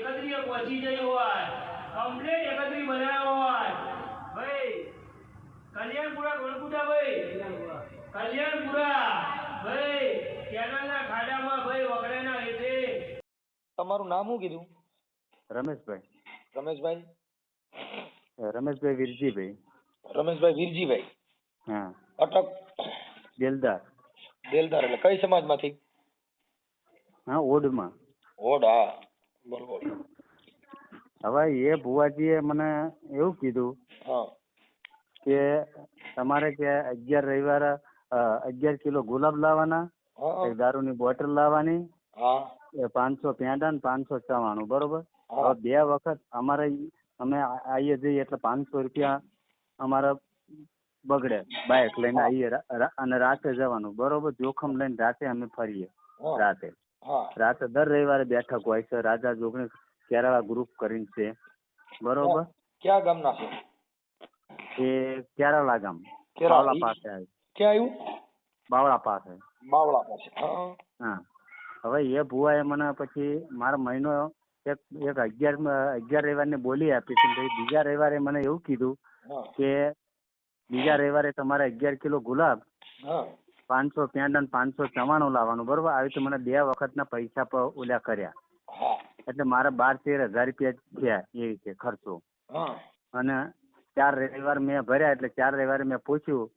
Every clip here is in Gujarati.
એકત્રીએ પહોંચી જઈ હોય, કમ્પ્લીટ એકત્રી બનાવ્યો હોય ભાઈ, કલ્યાણપુરા ગણપુરા ભાઈ, કલ્યાણપુરા ભાઈ, કેનાલના ખાડામાં ભાઈ વગડાના હેઠે. તમારું નામ શું કીધું? રમેશભાઈ. રમેશભાઈ રમેશભાઈ વીરજીભાઈ. રમેશભાઈ વીરજીભાઈ. હા. અટક બેલદાર. બેલદાર એટલે કઈ સમાજમાંથી? હા, ઓડમાં. ઓડ, હા બોલ બોલ. હવે એ ભુવાજીએ મને એવું કીધું હા કે તમારે કે 11 રવિવારે 11 કિલો ગુલાબ લાવવાના, હા એક દારૂની બોટલ લાવવાની, હા 500 પેંડા ને 500 ચવાણું, બરોબર? હા. હવે 2 વખત અમે આવીએ જઈએ એટલે 500 રૂપિયા અમારા બગડે. બાઇક લઈને આવીએ અને રાતે જવાનું, બરોબર? જોખમ લઈને રાતે અમે ફરીએ. રાતે દર રવિવારે બેઠક હોય છે, રાજા જોગણી કેરાળા ગ્રુપ કરીને છે, બરોબર? ક્યાં ગામના છે? એ કેરાળા ગામ, બાવળા પાસે આવે. ક્યાં આવ્યું? બાવળા પાસે. બાવળા પાસે. હા. હવે એ ભુવાએ મને પછી મારો મહિનો એક 11 રવિવારની બોલી આપી હતી. પછી બીજા રવિવારે મને એવું કીધું કે બીજા રવિવારે તમારે 11 કિલો ગુલાબ, 500 પેંડા ને 500 ચવાણું લાવવાનું, બરોબર? આવી રીતે મને 2 વખતના પૈસા ઓલ્યા કર્યા. એટલે મારા 12-13 હજાર રૂપિયા થયા એ રીતે ખર્ચો. અને 4 રવિવાર મેં ભર્યા. એટલે 4 રવિવારે મેં પૂછ્યું,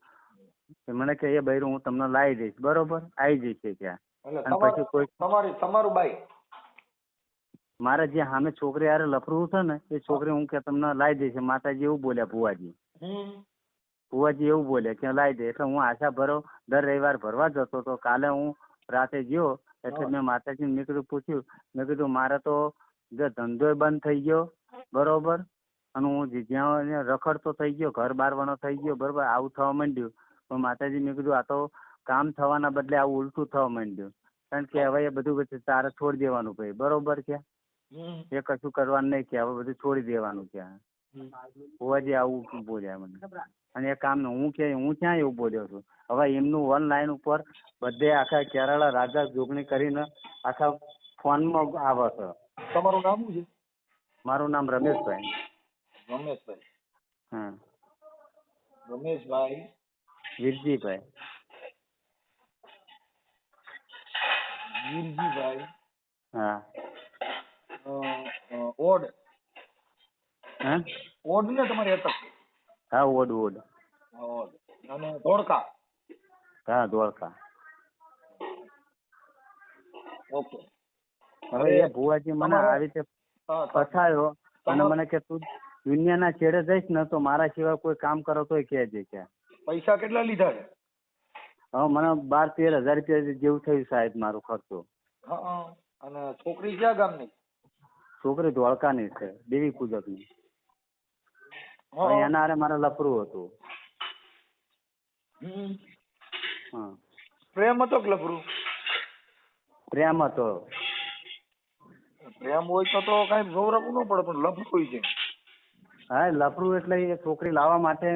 મને કે એ બૈરું હું તમને લાવી દઈશ, બરોબર? આવી જઈશ ત્યાં. અને પછી કોઈ તમારું બાઈ મારે જે સામે છોકરી હારે લફરું છે ને, એ છોકરી હું કે તમને લાવી દઈશ. માતાજી એવું બોલ્યા, ભુવાજી એવું બોલ્યા કે લાવી દે. એટલે હું આશા ભરો દર રવિવાર ભરવા જતો હતો. કાલે હું રાતે ગયો એટલે મેં માતાજીને મેં કીધું પૂછ્યું, મેં કીધું મારે તો જે ધંધો બંધ થઈ ગયો, બરોબર? અને હું જ્યાં રખડતો થઈ ગયો, ઘર બારવાનો થઈ ગયો, બરોબર? આવું થવા માંડ્યું. તો માતાજી મેં કીધું આ તો કામ થવાના બદલે આવું ઉલટું થવા માંડ્યું. કારણ કે હવે એ બધું તારે છોડી દેવાનું ભાઈ, બરોબર? કે એ કશું કરવાનું નહીં, કે હવે બધું છોડી દેવાનું છે. ભુવાજી આવું બોલ્યા મને. અને એ કામ હું ક્યાં એવું બોલ્યો છું? હવે એમનું ઓનલાઈન ઉપર બધે આખા કેરાળા રાજા જોગણી કરીને આખા ફોનમાં આવે છે. તમારું નામ શું છે? મારું નામ રમેશભાઈ. રમેશભાઈ. હા. રમેશભાઈ વીરજીભાઈ. વીરજીભાઈ. હા. ઓડ. હા ઓડ ને તમારી અટક? હા, ઓડ. ઓડ. અને ધોળકા? હા, ધોળકા. ઓકે. હવે એ ભુવાજી મને આવી રીતે ફસાયો અને મને કે તું દુનિયાના છેડે જઈશ ને તો મારા સિવાય કોઈ કામ કરો તોય કહેજે. કે પૈસા કેટલા લીધા છે? હવે મને 12-13 હજાર રૂપિયા જેવું થયું સાહેબ મારો ખર્ચો. અને છોકરી ક્યાં ગામની? છોકરી ધોળકાની છે, દેવી પૂજકની. એના હારે મારે લફરું હતું. હા. પ્રેમ હતો કે લફરું? પ્રેમ હતો. પ્રેમ હોય તો કઈ ગૌરવવું ન પડે, પણ લફરું છે. હા, લફરું એટલે એ છોકરી લાવવા માટે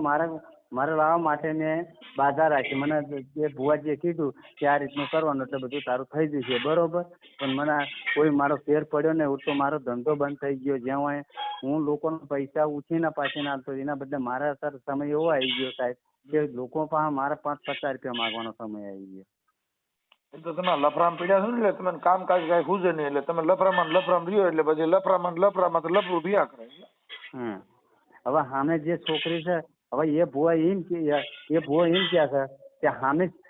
મારે લાવવા માટે મેં બાધા રાખી. મને એ ભુવાજીએ કીધું કે આ રીતનું કરવાનું એટલે બધું તારું થઈ જશે, બરોબર? પણ મને કોઈ મારો ફેર પડ્યો ને. તો મારો ધંધો બંધ થઈ ગયો. જ્યાં હોય હું લોકોનો પૈસા ઉછીને પાછી નાખતો, એના બદલે મારે અત્યારે સમય એવો આવી ગયો સાહેબ કે લોકો પાસે મારે 5-50 રૂપિયા માંગવાનો સમય આવી ગયો. એ તો તમે લફરામ પીડ્યા છો ને, એટલે તમે કામકાજ કઈ ખૂજે નહીં, એટલે તમે લફરામાં રહ્યો, એટલે પછી લફરામાં તો લફરું ભીયા કરે. હવે સામે જે છોકરી છે, હવે એ ભુવા એમ કહે છે કે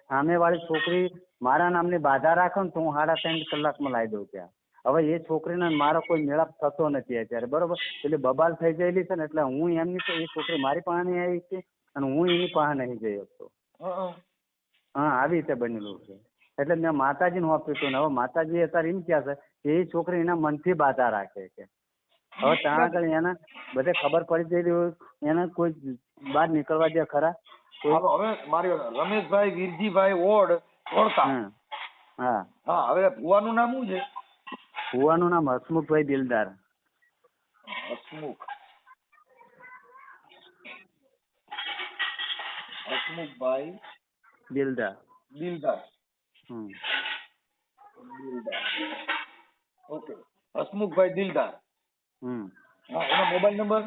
સામે વાળી છોકરી મારા નામની બાધા રાખે ને તો હું 3.5 કલાકમાં લાવી દઉં ત્યાં. હવે એ છોકરીને મારો કોઈ મેળાપ થતો નથી અત્યારે, બરોબર? એટલે બબાલ થઈ ગયેલી છે ને, એટલે હું એમની એ છોકરી મારી પાસે નહીં આવી છે અને હું એની પાસે નહીં જઈ શકતો. હા, આવી રીતે બનેલું છે. એટલે મેં માતાજીને હોપ્યું હતું ને હવે માતાજી અત્યારે એમ કહે છે કે એ છોકરી એના મનથી બાધા રાખે છે. હવે ત્યાં આગળ એને બધે ખબર પડી ગયેલી હોય, એને કોઈ બહાર નીકળવા દે ખરા? હવે મારી રમેશભાઈ વીરજીભાઈ ઓડ ધોળકા. હા. હવે ભુવાનું નામ શું છે? ભુવાનું નામ હસમુખભાઈ દિલદાર. હસમુખભાઈ દિલદાર. દિલદાર. ઓકે. હસમુખભાઈ દિલદાર. હા, એનો મોબાઈલ નંબર?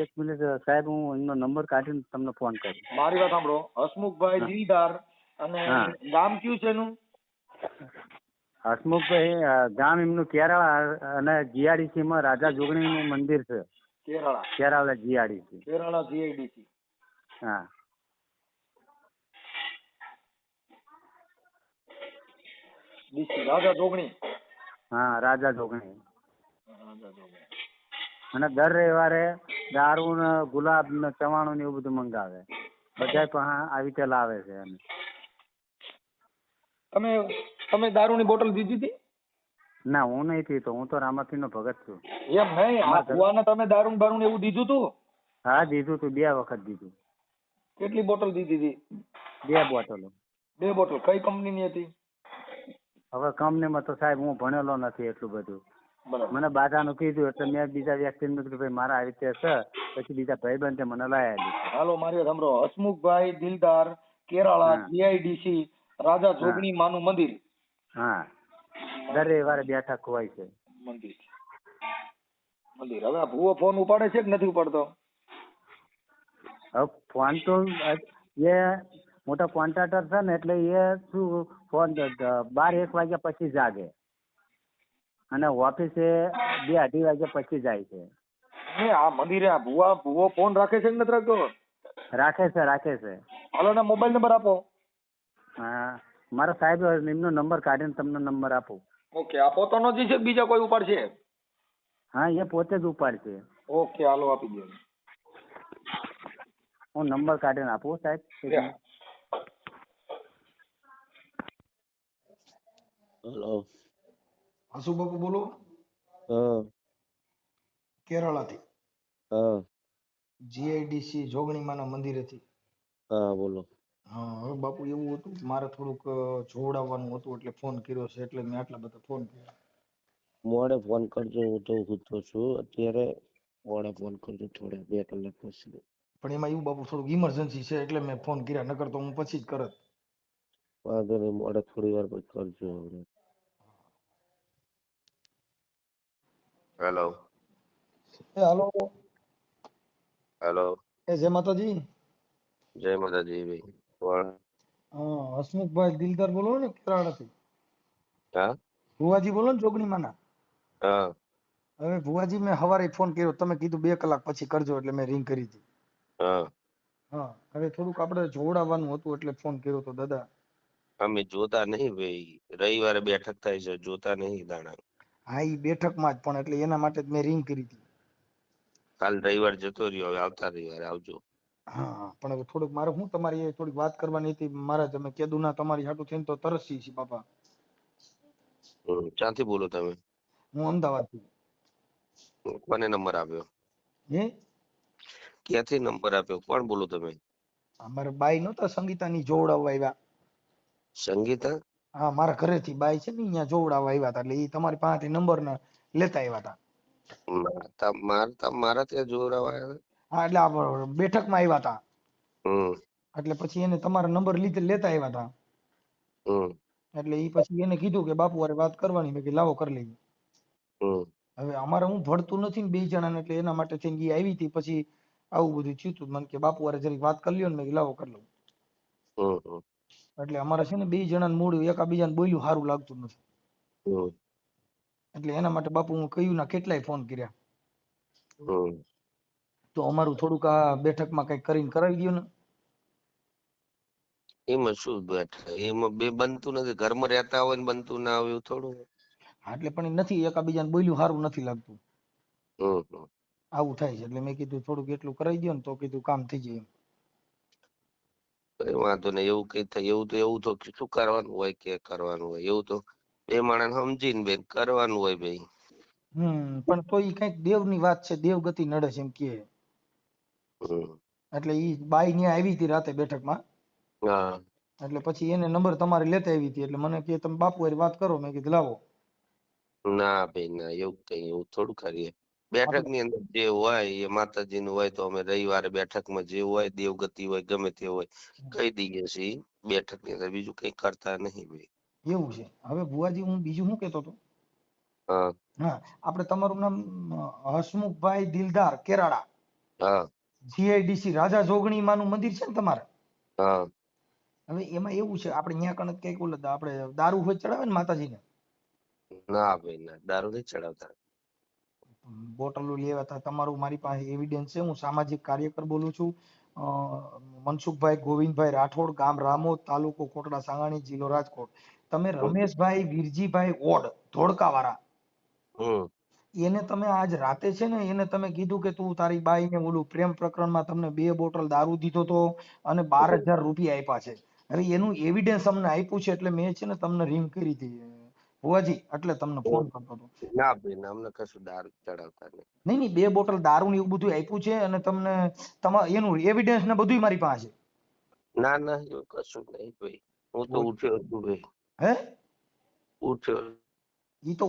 એક મિનિટ સાહેબ, હું એમનો નંબર કાઢીને તમને ફોન કરું. મારી વાત સાંભળો. હસમુખભાઈ હા. દિલદાર અને હા. ગામ કયું છે એનું? હસમુખભાઈ ગામ એમનું કેરાળા અને જીઆરડીસી માં રાજા જોગણીનું મંદિર છે. કેરાળા. કેરાળા જીઆરડીસી. કેરાળા જીઆઈડીસી. હા. ડીસી રાજા જોગણી. હા, રાજા જોગણી. રાજા જોગણી. અને દર રવિવારે દારૂ ને ગુલાબ ને ચવાણું ને એવું બધું મંગાવે. બધા પણ આવી રીતે લાવે છે. તમે દારૂની બોટલ દીધી હતી? ના, હું નહીં પીતો. હું તો રામાપીર નો ભગત છું. એમ નહીં, આ ભુવાને તમે દારૂ બારૂ એવું દીધું તું? હા, દીધું તું. 2 વખત દીધું. કેટલી બોટલ દીધી હતી? 2 બોટલો. 2 બોટલ. કઈ કંપનીની હતી? હવે કંપનીમાં તો સાહેબ હું ભણેલો નથી એટલું બધું. બરાબર. મને બાધાનું કીધું એટલે મેં બીજા વ્યક્તિને કીધું ભાઈ મારા આવી રીતે છે. પછી બીજા ભાઈબંધે મને લાયા. હાલો, મારી વાત સાંભળો. હસમુખભાઈ દિલદાર, કેરાળા જીઆઈડીસી, રાજા જોગણી માનું મંદિર. હા, દર રવિવારે બેઠક હોય છે. મંદિર. હવે આ ભુવો ફોન ઉપાડે છે કે નથી ઉપાડતો? હવે ફોન તો એ મોટા કોન્ટ્રાક્ટર છે ને, એટલે એ શું ફોન 12-1 વાગ્યા પછી જાગે અને ઓફિસે 2-2:30 વાગ્યા પછી જાય છે. આ મંદિરે આ ભુવો ફોન રાખે છે કે નથી રાખતો? રાખે છે. હાલો, એના મોબાઈલ નંબર આપો. હા, મારા સાહેબ એમનો નંબર કાઢીને તમને નંબર આપું. ઓકે. આ પોતાનો જ છે કે બીજા કોઈ ઉપાડશે? હા, એ પોતે જ ઉપાડશે. ઓકે, હાલો, આપી દો. હું નંબર કાઢીને આપું સાહેબ. હેલો. હસુ બાપુ બોલો. હા. કેરળાથી. હા. જીઆઈડીસી જોગણીમાના મંદિરેથી. હા, બોલો. હા, હવે બાપુ એવું હતું, મારે થોડુંક જોવડાવવાનું હતું એટલે ફોન કર્યો છે. એટલે મેં આટલા બધા ફોન કર્યા. મોડે ફોન કરજો. હું તો સૂતો છું અત્યારે. મોડે ફોન કરજો થોડા 2 કલાક પછી. પણ એમાં એવું બાપુ થોડુંક ઇમરજન્સી છે એટલે મેં ફોન કર્યા, નકર તો હું પછી જ કરત. વાંધો નહીં, મોડે થોડી વાર પછી કરજો. હેલો. હાલો. હેલો. જય માતાજી. જય માતાજી ભાઈ. કોણ? હા, હસમુખભાઈ દિલદાર બોલો ને, કેરાળાથી. હા. ભુવાજી બોલો ને, જોગણીમાના. હા. હવે ભુવાજી, મેં સવારે ફોન કર્યો, તમે કીધું 2 કલાક પછી કરજો એટલે મેં રિંગ કરી હતી. હા. હા, હવે થોડુંક આપણે જોવડાવવાનું હતું એટલે ફોન કર્યો તો દાદા. અમે જોતા નહીં ભાઈ. રવિવારે બેઠક થાય છે, જોતા નહીં દાણા. હા, ઈ બેઠકમાં જ, પણ એટલે એના માટે જ મેં રિંગ કરી હતી. કાલ રવિવાર જતો રહ્યો, હવે આવતા રવિવારે આવજો. હા, પણ હવે થોડુંક મારે હું તમારી થોડીક વાત કરવાની હતી. મારા તમે કીધું ના, તમારી હાટું થઈને તો તરસી છે બાપા. ક્યાંથી બોલો તમે? હું અમદાવાદથી. કોને નંબર આપ્યો? હે? ક્યાંથી નંબર આપ્યો? કોણ બોલો તમે? અમારે બાઈ નહોતા સંગીતાની જોવડાવવા આવ્યા. સંગીતા? હા, મારા ઘરેથી બાઈ છે ને, અહીંયા જોવડાવવા આવ્યા હતા. એટલે એ તમારી પાસેથી નંબર ને લેતા આવ્યા હતા. મારા ત્યાં જોરાવા. હા, એટલે આ બેઠકમાં આવ્યા હતા. હમ. એટલે પછી એને તમારા નંબર લેતા આવ્યા હતા. હમ. એટલે એ પછી એને કીધું કે બાપુ હારે વાત કરવાની. મેં કીધું લાવો કરી લઈએ. હમ. હવે અમારે હું ભળતું નથી ને 2 જણાને, એટલે એના માટે થઈને એ આવી હતી. પછી આવું બધું થયું હતું. મને કે બાપુ હારે જરીક વાત કરી લ્યો ને. મેં કીધું લાવો કરી લઉં. હમ. એટલે અમારે છે ને 2 જણાને મૂળ એકાબીજાને બોલ્યું સારું લાગતું નથી. હમ. એટલે એના માટે બાપુ હું કહ્યું ના, કેટલાય ફોન કર્યા. હમ. તો અમારું થોડુંક આ બેઠકમાં કઈક કરીને કરાવી દો ને. એમાં શું બેઠા? એમાં બે બનતું નથી. ઘરમાં રહેતા હોય ને બનતું ના આવ્યું થોડું. હા, એટલે પણ એ નથી, એકાબીજાને બોલ્યું સારું નથી લાગતું. હમ. આવું થાય છે. એટલે મેં કીધું થોડુંક એટલું કરાવી દો ને, તો કીધું કામ થઈ જાય. કઈ વાંધો નહીં. એવું કઈ થાય એવું તો શું કરવાનું હોય કે કરવાનું હોય એવું તો બે માણસ સમજીને બેન કરવાનું હોય ભાઈ. પણ તો ઈ કઈક દેવની વાત છે, દેવ ગતિ નડે છે એમ કે. હમ. એટલે ઈ બાઈ ન્યા આવી હતી રાતે બેઠકમાં. હા. એટલે પછી એને નંબર તમારે લેતા આવી હતી. એટલે મને કે તમે બાપુ હારે વાત કરો. મેં કીધું લાવો. ના ભાઈ ના, એવું થોડું કરીએ. બેઠક ની અંદર જે હોય એ માતાજી નું હોય તો અમે રવિવારે બેઠકમાં જે હોય દેવગતિ હોય ગમે તે હોય કહી દઈએ છીએ બેઠક ની અંદર. બીજું કઈ કરતા નહીં ભાઈ. એવું છે. હવે ભુવાજી, હું બીજું શું કેતો હતો, હા હા, આપણે તમારું નામ હસમુખભાઈ દિલદાર કેરાળા, હા જીઆઈડીસી રાજા જોગણી માનું મંદિર છે ને તમારે? હા હવે એમાં એવું છે, આપણે અહીંયા કણ કઈક ઓલા આપણે દારૂ હોય ચડાવે ને માતાજીને, ના ભાઈ ના, દારૂ નહીં ચડાવતા. બોટલો લેવા હતા. તમારું મારી પાસે એવિડન્સ છે. હું સામાજિક કાર્યકર બોલું છું. મનસુખભાઈ ગોવિંદભાઈ રાઠોડ, ગામ રામોદ, તાલુકો કોટડા સાંગાણી, જિલ્લો રાજકોટ. તમે રમેશભાઈ વીરજીભાઈ ઓડ ધોળકાવાળા, એને તમે આજ રાતે છે ને એને તમે કીધું કે તું તારી બાઈને ઓલું પ્રેમ પ્રકરણમાં તમને 2 બોટલ દારૂ દીધો તો અને 12,000 રૂપિયા આપ્યા છે. હવે એનું એવિડન્સ અમને આપ્યું છે એટલે મેં છે ને તમને રિંગ કરી હતી ભુવાજી, એટલે તમને ફોન કરતો હતો. ના ભાઈ ના, અમને કશું દારૂ ચડાવતા નહીં. નહીં નહીં, 2 બોટલ દારૂ ને એવું બધું આપ્યું છે અને તમને એનું એવિડન્સ ને બધું મારી પાસે છે. ના ના, એવું કશું નહીં ભાઈ. હું તો ઉઠ્યો છું ભાઈ, હે ઉઠ્યો. ઈ તો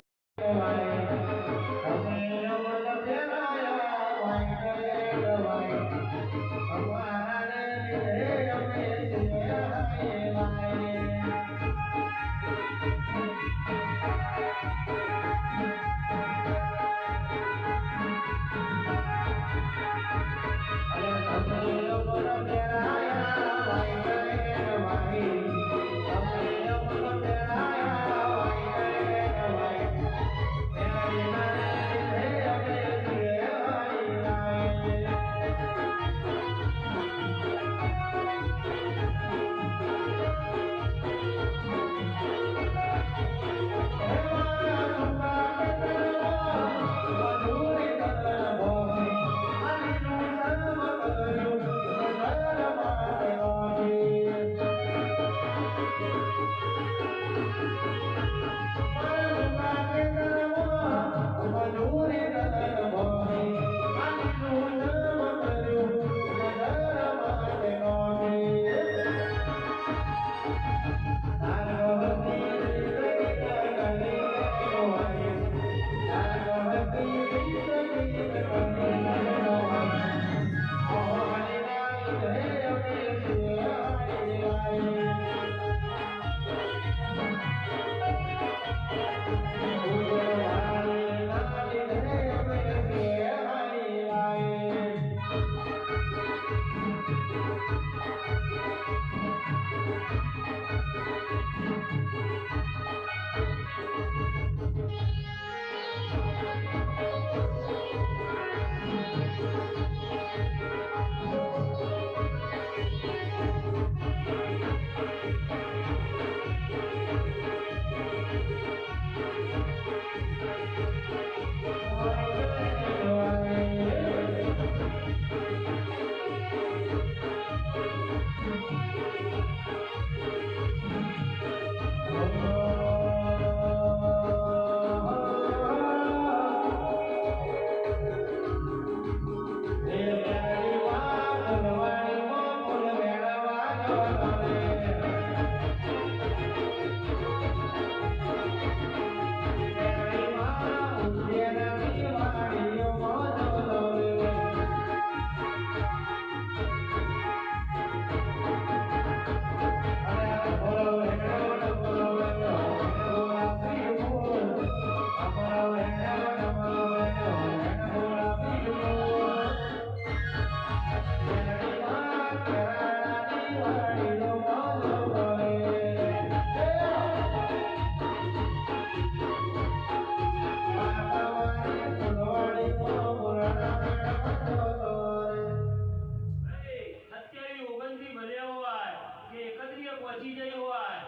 પહોંચી જઈ હોય,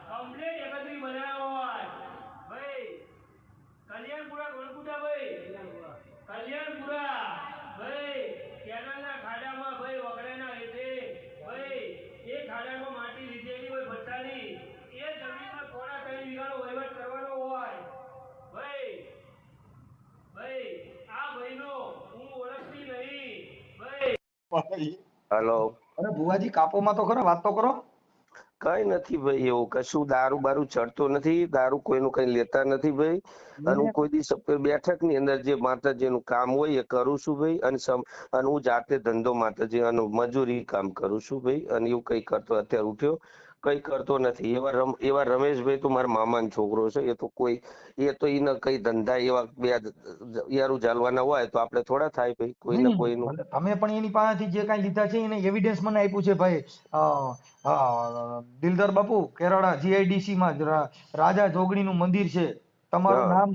કમ્પ્લીટ 31 બનાવ્યો હોય, ભાઈ કલ્યાણપુરા ગણકુટા ભાઈ, કલ્યાણપુરા ભાઈ, કેનાલના ખાડામાં ભાઈ વગડાના હેઠે ભાઈ એ ખાડામાં માટી લીધેલી હોય ભટ્ટાની, એ જમીનમાં થોડા 3 વીઘાનો વહીવટ કરવાનો હોય ભાઈ. ભાઈ આ ભાઈનો હું ઓળખતી નહીં ભાઈ. હેલો. અરે ભુવાજી કાપોમાં તો ખરા, વાત તો કરો. કઈ નથી ભાઈ, એવું કશું દારૂ બારૂ ચડતો નથી, દારૂ કોઈનું કઈ લેતા નથી ભાઈ. અને હું કોઈ દિવસ બેઠક ની અંદર જે માતાજીનું કામ હોય એ કરું છું ભાઈ. અને હું જાતે ધંધો માતાજી અને મજૂરી કામ કરું છું ભાઈ. અને એવું કઈ કરતો અત્યારે ઉઠ્યો કઈ કરતો નથી. એવા રમેશભાઈ તો મારા મામાનો છોકરો છે. એ તો એને કઈ ધંધા એવા બે યારું ચાલવાના હોય તો આપણે થોડા થાય ભાઈ કોઈને નહીં, કોઈનું. ભલે તમે પણ એની પાસેથી જે કાંઈ લીધા છે એને એવિડન્સ મને આપ્યું છે ભાઈ. દિલદાર બાપુ કેરાળા GIDC માં રાજા જોગણીનું મંદિર છે. તમારું હા નામ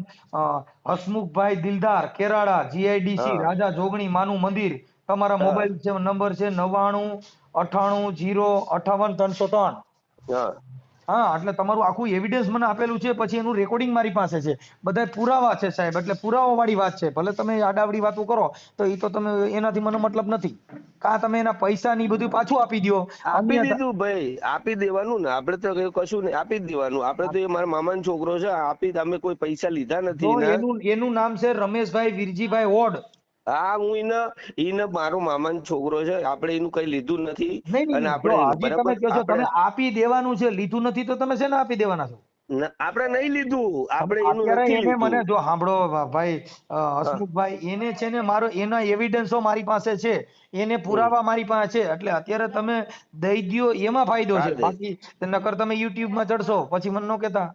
હસમુખભાઈ દિલદાર કેરાળા GIDC હા રાજા જોગણી માનું મંદિર. તમારા હા મોબાઈલ નંબર છે 9998058303. હા હા, એટલે તમારું આખું એવિડન્સ મને આપેલું છે. પછી એનું રેકોર્ડિંગ મારી પાસે છે. બધા પુરાવા છે સાહેબ, એટલે પુરાવા વાળી વાત છે. ભલે તમે આડાવડી વાતો કરો તો એ તો તમે એનાથી મને મતલબ નથી. કાં તમે એના પૈસા ની બધું પાછું આપી દ્યો. આપી અન્ય દીધું ભાઈ, આપી દેવાનું ને. આપણે તો કશું નહીં, આપી જ દેવાનું. આપણે તો એ મારા મામાનો છોકરો છે. અમે કોઈ પૈસા લીધા જો નથી એના. એનું નામ છે રમેશભાઈ વીરજીભાઈ ઓડ. હા, હું એને મારો મામાનો છોકરો છે. આપણે એનું કઈ લીધું નથી. નહીં અને નહીં, જો આપણે હજી તમે બરાબર કહો છો તમે આપી દેવાનું છે, લીધું નથી તો તમે શેના આપી દેવાના છો? આપણે નહીં લીધું, આપણે એનું અત્યારે નથી એને લીધું. મને જો સાંભળો ભાઈ હા હસમુખભાઈ, એને છે ને એના એવિડન્સો મારી પાસે છે, એને હમ. પુરાવા મારી પાસે છે. એટલે અત્યારે તમે દઈ દ્યો એમાં ફાયદો હા છે. દે. બાકી નકર તમે YouTube માં ચડશો પછી મને ન કહેતા.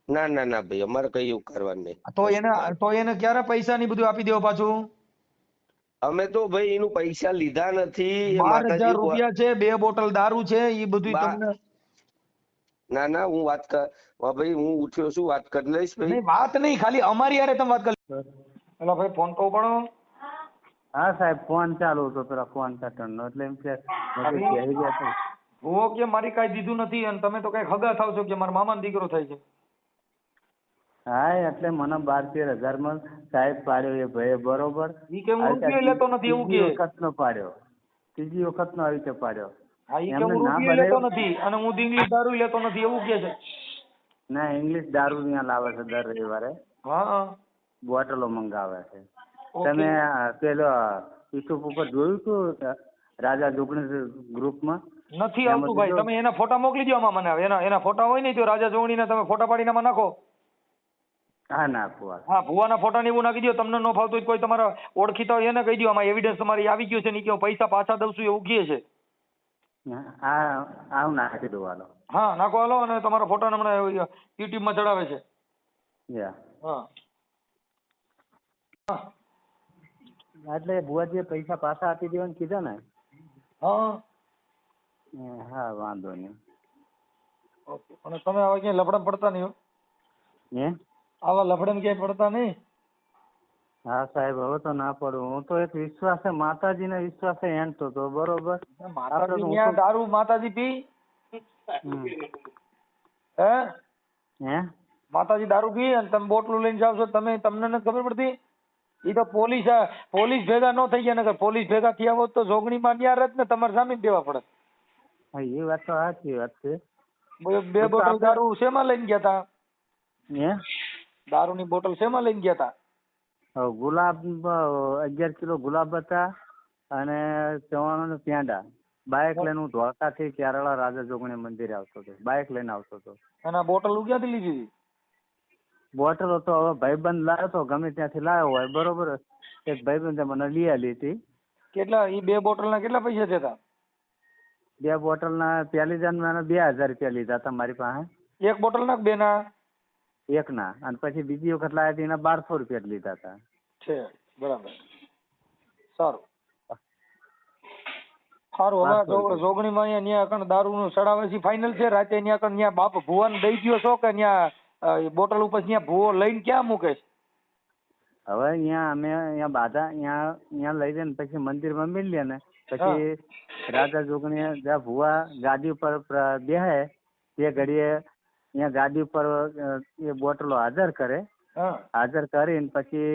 ના ના ના ભાઈ, અમારે કઈ એવું કરવાનું નહીં. કશું કરવાનું. તો એને ક્યારે પૈસા ની બધું આપી દેવો પાછું? અમે તો ભાઈ એનું પૈસા લીધા નથી. એ 12,000 માતાજી રૂપિયા છે, 2 બોટલ દારૂ છે, એ બધું બા તમને. ના ના, હું વાત કર ભાઈ, હું ઉઠ્યો છું, વાત કરી લઈશ ભાઈ. નહીં, વાત નહીં, ખાલી અમારી યારે તમે વાત કરી. એટલે ભાઈ ફોન તો ઉપાડો. હા સાહેબ, ફોન ચાલુ હતો પેલા ફોન પેટર્નનો, એટલે એમ કે મેં કીધું કહી ગયા હતા. ભૂવો કે મારી કાંઈ દીધું નથી અને તમે તો કઈ હગા થાવ છો કે મારા મામાનો દીકરો થાય છે. હા, એટલે મને 12-13 હજારમાં સાહેબ પાડ્યો એ ભાઈ, બરોબર. ઈ કે હું રૂપિયો લેતો નથી એવું ત્રીજી કે. વખતનો પાડ્યો, ત્રીજી વખતનો આવી રીતે પાડ્યો. હા, ઈ કે એમને હું ના રૂપિયો લેતો બનાવ્યો. નથી અને હું ઇંગ્લિશ દારૂ લેતો નથી એવું કે છે. ના, ઇંગ્લિશ દારૂ અહીંયા લાવે છે દર રવિવારે, હા, બોટલો મંગાવે છે. ઓકે. તમે પેલો યુટ્યુબ ઉપર જોયું હતું રાજા જોગણી ગ્રુપમાં? નથી એમાં આવતું ભાઈ, જો- તમે એના ફોટા મોકલી દો આમાં મને. એના ફોટા હોય ને તો રાજા જોગણીના તમે ફોટા પાડીને આમાં નાખો. હા, નાખું હાલ. હા, ભુવાના ફોટા ને એવું નાખી દો. તમને ન ફાવતું હોય તો કોઈ તમારા ઓળખીતા હોય એને કહી દો, આમાં એવિડન્સ તમારી આવી ગયો છે ને કે હું પૈસા પાછા દઉં છું એવું કહે છે. હા, હું નાખી દઉં હાલો. હા, નાખો હાલો. અને તમારા ફોટા હમણાં YouTube માં ચડાવે છે. યા. હા હા એટલે બુઆજીએ પૈસા પાછા આપી દેવાનું કીધા ને. હા. હા, વાંધો નહીં. ઓકે. અને તમે આવા ક્યાંય લફડા પડતા નહીં હો. હે? આવા લફડા ક્યાંય પડતા નહીં. હા સાહેબ, હવે તો ના પડું. હું તો એક વિશ્વાસે માતાજીને વિશ્વાસે એનતો તો બરોબર. માતાજી ન્યા દારૂ માતાજી પી. હે? હે? માતાજી દારૂ પી અને તમે બોટલું લઈને જાવ છો. તમને નથી ખબર પડતી? ઈ તો પોલીસ ભેગા ન થઈ ગયા. નકર પોલીસ ભેગા થયા હોત તો જોગણીમાં ન્યા રહેત ને, તમારે જામીન દેવા પડે. હા, એ વાત તો સાચી વાત છે. 2 બોટલ દારૂ શેમાં લઈને ગયા તા? હે? દારૂની બોટલ શેમાં લઈને ગયા તા? ગુલાબ 11 કિલો ગુલાબ હતા અને 94 પેંડા. બાઇક લઈને હું ધોળકાથી કેરાળા રાજા જોગણી મંદિરે આવતો હતો. બાઇક લઈને આવતો હતો. અને બોટલ ક્યાંથી લીધી હતી? બોટલ તો હવે ભાઈબંધ લાવ્યો તો, ગમે ત્યાંથી લાવ્યો હોય બરોબર. એક ભાઈબંધે મને લઈ આલી હતી. કેટલા? ઈ 2 બોટલના કેટલા પૈસા થયા? 2 બોટલના પહેલી જાન મેં 2000 રૂપિયા લીધા હતા મારી પાસે. એક બોટલ ના 2 ના? એકના. અને પછી બીજી વખત લાવ્યા હતી એના 1200 રૂપિયા જ લીધા હતા. છે, બરાબર. સારું. હવે જોગણીમાં અહીંયા કણ દારૂનું ચડાવે છે ફાઇનલ છે. રાતે ત્યાં કણ ત્યાં બાપ ભુવાને દઈ ગયો છો કે ત્યાં બોટલ ઉપર ત્યાં ભુવો લઈને ક્યાં મૂકે છે? હવે અહીંયા અમે અહીંયા બાધા અહીંયા લઈ જઈને પછી મંદિરમાં મિલીએ ને પછી રાજા જોગણી જ્યાં ભુવા ગાદી ઉપર બેહે તે ઘડીએ અહીંયા ગાદી ઉપર એ બોટલો હાજર કરે. હાજર કરીને પછી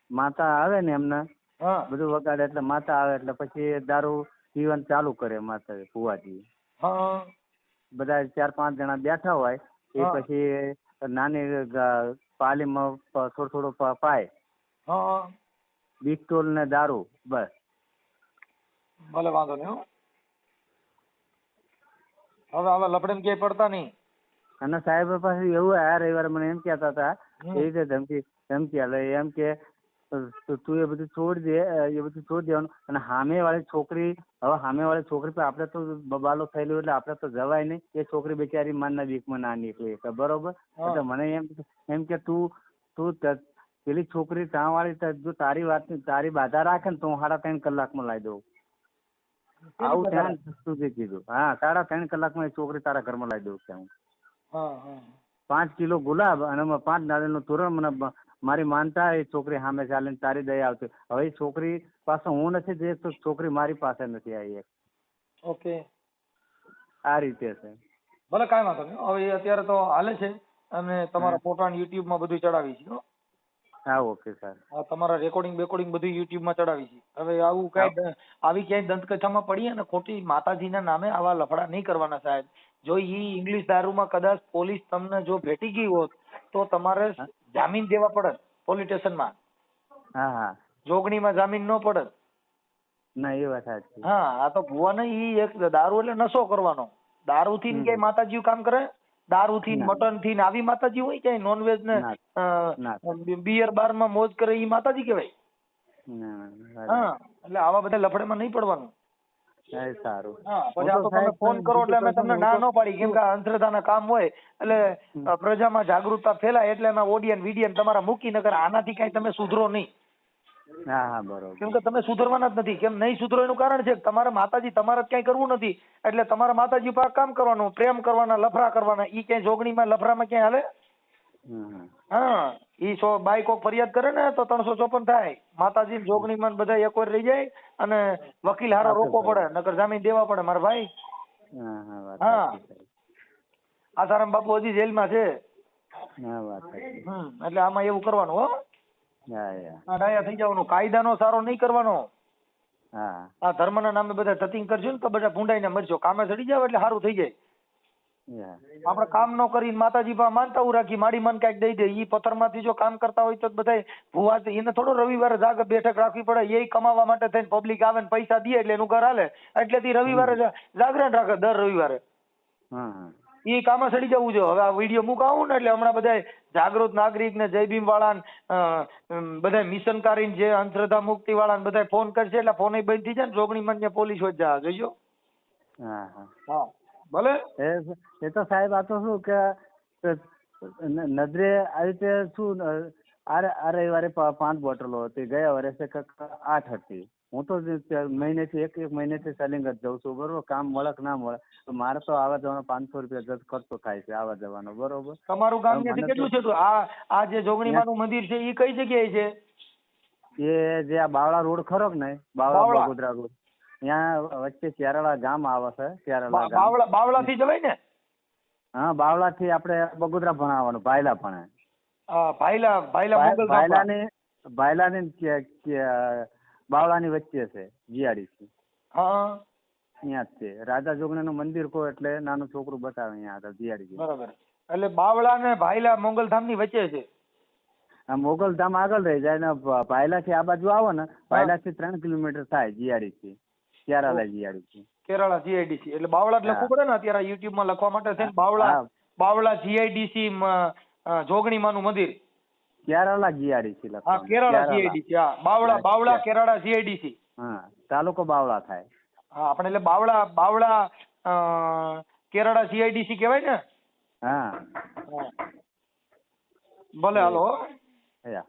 માતા આવે ને એમને બધું વગાડે એટલે માતા આવે એટલે પછી દારૂ પીવાનું ચાલુ કરે માતા ભુવાજી. બધા 4-5 જણા બેઠા હોય એ પછી નાની પાલીમાં થોડું પાય. બિસ્ટોલ ને દારૂ બસ. ભલે, વાંધો નહીં. હવે લફડે ક્યાંય પડતા નહીં. અને સાહેબ પાસે એવું આ રવિવારે મને એમ કહેતા હતા એ રીતે ધમકી આલે એમ કે તો તું એ બધું છોડી દે, એ બધું છોડી દેવાનું. અને સામેવાળી છોકરી, હવે સામેવાળી છોકરી પર આપણે તો બબાલો થયેલું એટલે આપણે તો જવાય નહીં. એ છોકરી બિચારી માનના વીકમાં ના નીકળી શકે, બરોબર. એટલે મને એમ કે તું પેલી છોકરી ત્યાં વાળી જો તારી બાધા રાખે ને તો હું 3.5 કલાકમાં લાવી દઉં. આવું ધ્યાન સુધી કીધું. હા, 3.5 કલાકમાં એ છોકરી તારા ઘરમાં લાવી દઉં છું હું. 5 કિલો ગુલાબ અને 5 નાળિયેરનું તોરણ મને મારી માનતા એ છોકરી સામે ચાલે તારી દયા આવતી. હવે એ છોકરી પાસે હું નથી જઈ તો છોકરી મારી પાસે નથી આવી. ઓકે, આ રીતે છે. ભલે કાંઈ વાંધો નહીં. હવે એ અત્યારે તો હાલે છે અને તમારા ફોટા યુટ્યુબ માં બધું ચડાવી છે હો. હા, ઓકે સર. આ તમારા રેકોર્ડિંગ બધું યુટ્યુબ માં ચડાવી છે. હવે આવું કઈ આવી ક્યાંય દંતકથામાં પડીએ ને ખોટી માતાજીના નામે આવા લફડા નહીં કરવાના સાહેબ. જો ઈ ઇંગ્લિશ દારૂમાં કદાચ પોલીસ તમને જો ભેટી ગઈ હોત તો તમારે જામીન દેવા પડત પોલીસ સ્ટેશનમાં. હા હા, જોગણીમાં જામીન ન પડત. ના એ વાત સાચી. હા, આ તો ભુવા નહીં, ઈ એક દારૂ એટલે નશો કરવાનો. દારૂ થી ક્યાંય માતાજી કામ કરે? દારૂ થી મટન થી આવી માતાજી હોય ક્યાંય? નોનવેજ ને બિયર બાર માં મોજ કરે ઈ માતાજી કહેવાય? હા, એટલે આવા બધા લફડેમાં નહીં પડવાનું. સારું. હા, પછી આ તો તમે ફોન કરો એટલે અમે તમને ના ન પાડી, કેમ કે અંધશ્રદ્ધાના કામ હોય એટલે પ્રજામાં જાગૃતતા ફેલાય એટલે અમે ઓડિયન વિડિયન તમારા મૂકી, નકર આનાથી કઈ તમે સુધરો નહીં. હા હા, બરોબર. કેમ કે તમે સુધરવાના જ નથી. કેમ નહીં સુધરો એનું કારણ છે કે તમારા માતાજી તમારે ક્યાંય કરવું નથી, એટલે તમારા માતાજી પર કામ કરવાનું, પ્રેમ કરવાના, લફરા કરવાના. ઈ ક્યાંય જોગણીમાં લફરામાં ક્યાંય હાલે? હા, ઈ બાઈ કોક ફરિયાદ કરે ને તો 354 થાય. માતાજી જોગણીમાં બધા એક વાર રહી જાય અને વકીલ હારો રોકવો પડે, નકર જામીન દેવા પડે મારા ભાઈ. હા, આસારામ બાપુ હજી જેલમાં છે. એટલે આમાં એવું કરવાનું હો. ડાયા થઈ જવાનું, કાયદાનો સારો નહીં કરવાનો. આ ધર્મના નામે બધા ધતિંગ કરજો ને તો બધા ભૂંડાઈને મરજો. કામે ચડી જાવ એટલે સારું થઈ જાય. આપણે કામ ન કરીને માતાજી પાસે માનતા રાખી માડી મન કઈક દઈ દે. ઈ પથ્થરમાંથી જો કામ કરતા હોય તો બધા ભૂવા એને થોડો રવિવારે જાગ બેઠક રાખવી પડે. એ કમાવા માટે થઈને પબ્લિક આવે ને પૈસા દે એટલે એનું ઘર હાલે. એટલેથી રવિવારે જાગરણ રાખે દર રવિવારે. એ કામે ચડી જવું જોઈએ. હવે આ વિડીયો મુકાવું ને એટલે હમણાં બધા જાગૃત નાગરિક ને જય ભીમ વાળા બધા મિશનકારી જે અંધશ્રદ્ધા મુક્તિ વાળા બધા ફોન કરશે એટલે ફોન બંધ થઈ જાય ને જોગણી માં પોલીસ હોય જા જોઈજો. હા, ભલે. એ તો સાહેબ આ તો શું કે નજરે આવી રીતે શું આ રવિવારે 5 બોટલો હતી, ગયા વર્ષે 8 હતી. હું તો મહિનેથી એક મહિનેથી સેલિંગ જ જઉં છું, બરોબર. કામ મળે કે ના મળે તો મારે તો આવવા જવાનો 500 રૂપિયા ખર્ચો થાય છે આવવા જવાનો, બરોબર. તમારું ગામ કેટલું છે? આ જે જોગણીમાનું મંદિર છે એ કઈ જગ્યાએ છે? એ જે આ બાવળા રોડ ખરો ને, બાવળા બગોદરા રોડ, ત્યાં વચ્ચે કેરાળા ગામ આવે છે. કેરાળા ગામ બાવળા થી જવાય ને? હા, બાવળા થી આપણે બગોદરા ભણાવવાનું, ભાયલા ભણે. ભાયલાની બાવળાની વચ્ચે છે જીઆડીસી. હા, ત્યાં જ છે. રાજા જોગણી નું મંદિર કહો એટલે નાનું છોકરું બતાવે અહીંયા આગળ જીઆડીસી. બરાબર. એટલે બાવળા ને ભાયલા મોગલધામ ની વચ્ચે છે. મોગલધામ આગળ રહી જાય ને ભાયલા થી આ બાજુ આવો ને, ભાયલા થી 3 કિલોમીટર થાય GIDC, Kerala GIDC. Kerala GIDC એટલે બાવળા જ લખવું પડે ને અત્યારે યુટ્યુબ માં લખવા માટે છે. બાવળા જીઆઈડીસી જોગણીમાનું મંદિર. કેરાલા જીઆડીસી લખો. હા, કેરાલા જીઆઈડીસી. હા, બાવળા કેરાલા જીઆઈડીસી. હા, તાલુકો બાવળા થાય. હા, આપણે એટલે બાવળા કેરાલા જીઆઈડીસી કહેવાય ને. હા, ભલે હાલો. Yeah.